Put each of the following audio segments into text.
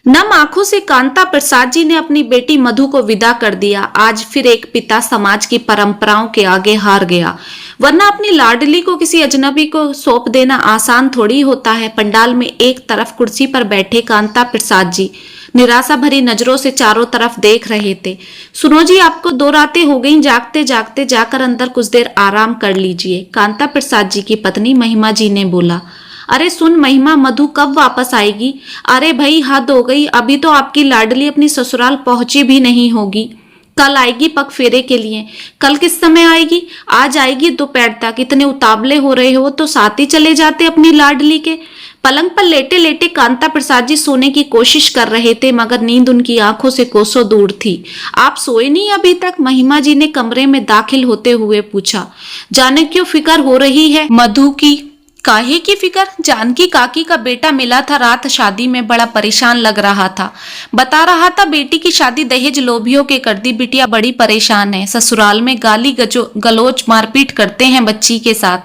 नम आंखों से कांता प्रसाद जी ने अपनी बेटी मधु को विदा कर दिया। आज फिर एक पिता समाज की परंपराओं के आगे हार गया। वरना अपनी लाडली को किसी अजनबी को सौंप देना आसान थोड़ी होता है। पंडाल में एक तरफ कुर्सी पर बैठे कांता प्रसाद जी निराशा भरी नजरों से चारों तरफ देख रहे थे। सुनो जी, आपको 2 रातें हो गई जागते जागते, जाकर अंदर कुछ देर आराम कर लीजिए, कांता प्रसाद जी की पत्नी महिमा जी ने बोला। अरे सुन महिमा, मधु कब वापस आएगी? अरे भाई हद हो गई, अभी तो आपकी लाडली अपनी ससुराल पहुंची भी नहीं होगी। कल आएगी पग फेरे के लिए। कल किस समय आएगी? आज आएगी दोपहर तक। इतने उतावले हो रहे हो तो साथ ही चले जाते अपनी लाडली के। पलंग पर लेटे लेटे कांता प्रसाद जी सोने की कोशिश कर रहे थे, मगर नींद उनकी आंखों से कोसों दूर थी। आप सोए नहीं अभी तक? महिमा जी ने कमरे में दाखिल होते हुए पूछा। जाने क्यों फिक्र हो रही है मधु की? काहे की फिक्र? जानकी काकी का बेटा मिला था रात शादी में, बड़ा परेशान लग रहा था। बता रहा था बेटी की शादी दहेज लोभियों के कर दी। बिटिया बड़ी परेशान है, ससुराल में गाली गलोच मारपीट करते हैं बच्ची के साथ।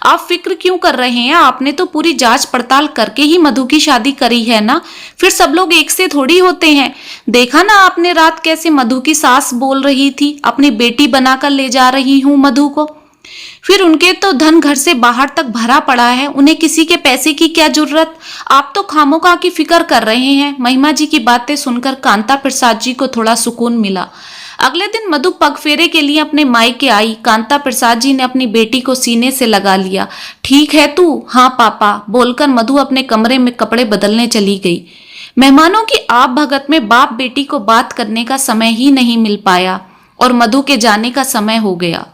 आप फिक्र क्यों कर रहे हैं? आपने तो पूरी जांच पड़ताल करके ही मधु की शादी करी है ना। फिर सब लोग एक से थोड़ी होते हैं। देखा ना आपने रात कैसे मधु की सास बोल रही थी, अपनी बेटी बनाकर ले जा रही हूं मधु को। फिर उनके तो धन घर से बाहर तक भरा पड़ा है, उन्हें किसी के पैसे की क्या जरूरत? आप तो खामोखा की फिक्र कर रहे हैं। महिमा जी की बातें सुनकर कांता प्रसाद जी को थोड़ा सुकून मिला। अगले दिन मधु पग फेरे के लिए अपने मायके आई। कांता प्रसाद जी ने अपनी बेटी को सीने से लगा लिया। ठीक है तू? हाँ पापा, बोलकर मधु अपने कमरे में कपड़े बदलने चली गई। मेहमानों की आप भगत में बाप बेटी को बात करने का समय ही नहीं मिल पाया और मधु के जाने का समय हो गया।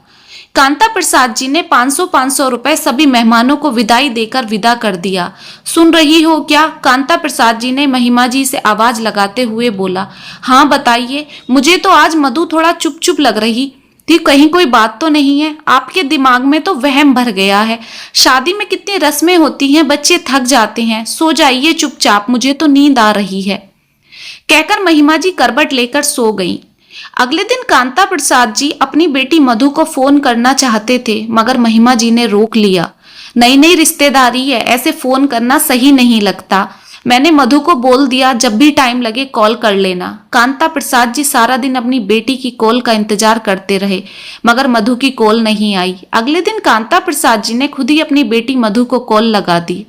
कांता प्रसाद जी ने 500 रुपए सभी मेहमानों को विदाई देकर विदा कर दिया। सुन रही हो क्या? कांता प्रसाद जी ने महिमा जी से आवाज लगाते हुए बोला। हाँ बताइए। मुझे तो आज मधु थोड़ा चुप चुप लग रही थी, कहीं कोई बात तो नहीं है? आपके दिमाग में तो वहम भर गया है। शादी में कितनी रस्में होती हैं, बच्चे थक जाते हैं। सो जाइए चुपचाप, मुझे तो नींद आ रही है, कहकर महिमा जी करबट लेकर सो गईं। अगले दिन कांता प्रसाद जी अपनी बेटी मधु को फोन करना चाहते थे, मगर महिमा जी ने रोक लिया। नई नई रिश्तेदारी है, ऐसे फोन करना सही नहीं लगता। मैंने मधु को बोल दिया जब भी टाइम लगे कॉल कर लेना। कांता प्रसाद जी सारा दिन अपनी बेटी की कॉल का इंतजार करते रहे, मगर मधु की कॉल नहीं आई। अगले दिन कांता प्रसाद जी ने खुद ही अपनी बेटी मधु को कॉल लगा दी।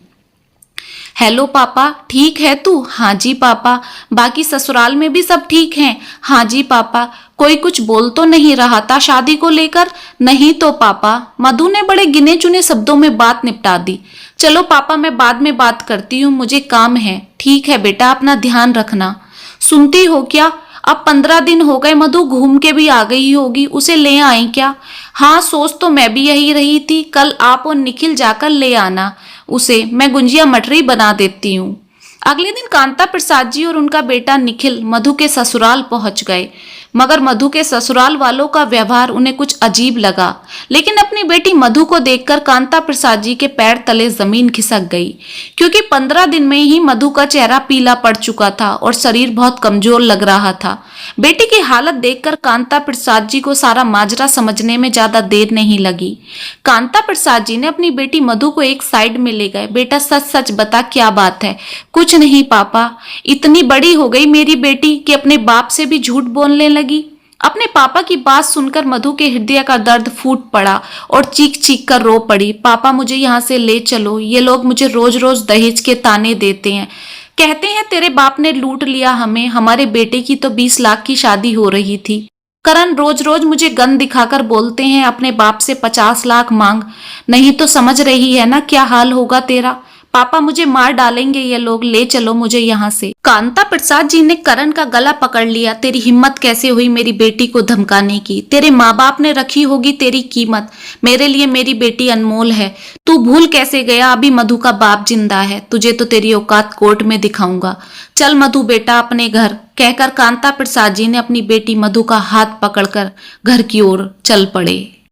हेलो पापा, ठीक है तू? हाँ जी पापा। बाकी ससुराल में भी सब ठीक हैं? हाँ जी पापा। कोई कुछ बोल तो नहीं रहा था शादी को लेकर? नहीं तो पापा। मधु ने बड़े गिने चुने शब्दों में बात निपटा दी। चलो पापा, मैं बाद में बात करती हूँ, मुझे काम है। ठीक है बेटा, अपना ध्यान रखना। सुनती हो क्या? अब 15 दिन हो गए, मधु घूम के भी आ गई होगी, उसे ले आई क्या? हाँ, सोच तो मैं भी यही रही थी। कल आप और निखिल जाकर ले आना उसे, मैं गुंजिया मटरी बना देती हूँ। अगले दिन कांता प्रसाद जी और उनका बेटा निखिल मधु के ससुराल पहुंच गए, मगर मधु के ससुराल वालों का व्यवहार उन्हें कुछ अजीब लगा। लेकिन अपनी बेटी मधु को देखकर कांता प्रसाद जी के पैर तले जमीन खिसक गई, क्योंकि 15 दिन में ही मधु का चेहरा पीला पड़ चुका था और शरीर बहुत कमजोर लग रहा था। बेटी की हालत देखकर कांता प्रसाद जी को सारा माजरा समझने में ज्यादा देर नहीं लगी। कांता प्रसाद जी ने अपनी बेटी मधु को एक साइड में ले गए। बेटा सच सच बता, क्या बात है? कुछ नहीं पापा, इतनी बड़ी हो गई मेरी बेटी कि अपने बाप से भी झूठ बोलने लगी। अपने पापा की बात सुनकर मधु के हृदय का दर्द फूट पड़ा और चीख चीख कर रो पड़ी। पापा मुझे यहाँ से ले चलो, ये लोग मुझे रोज रोज दहेज के ताने देते हैं। कहते हैं तेरे बाप ने लूट लिया हमें, हमारे बेटे की तो 20 लाख की शादी हो रही थी। करण रोज रोज मुझे गन दिखाकर बोलते हैं अपने बाप से 50 लाख मांग। नहीं तो समझ रही है ना क्या हाल होगा तेरा? पापा मुझे मार डालेंगे ये लोग, ले चलो मुझे यहाँ से। कांता प्रसाद जी ने करण का गला पकड़ लिया। तेरी हिम्मत कैसे हुई मेरी बेटी को धमकाने की? तेरे माँ बाप ने रखी होगी तेरी कीमत, मेरे लिए मेरी बेटी अनमोल है। तू भूल कैसे गया? अभी मधु का बाप जिंदा है, तुझे तो तेरी औकात कोर्ट में दिखाऊंगा। चल मधु बेटा अपने घर, कहकर कांता प्रसाद जी ने अपनी बेटी मधु का हाथ पकड़कर घर की ओर चल पड़े।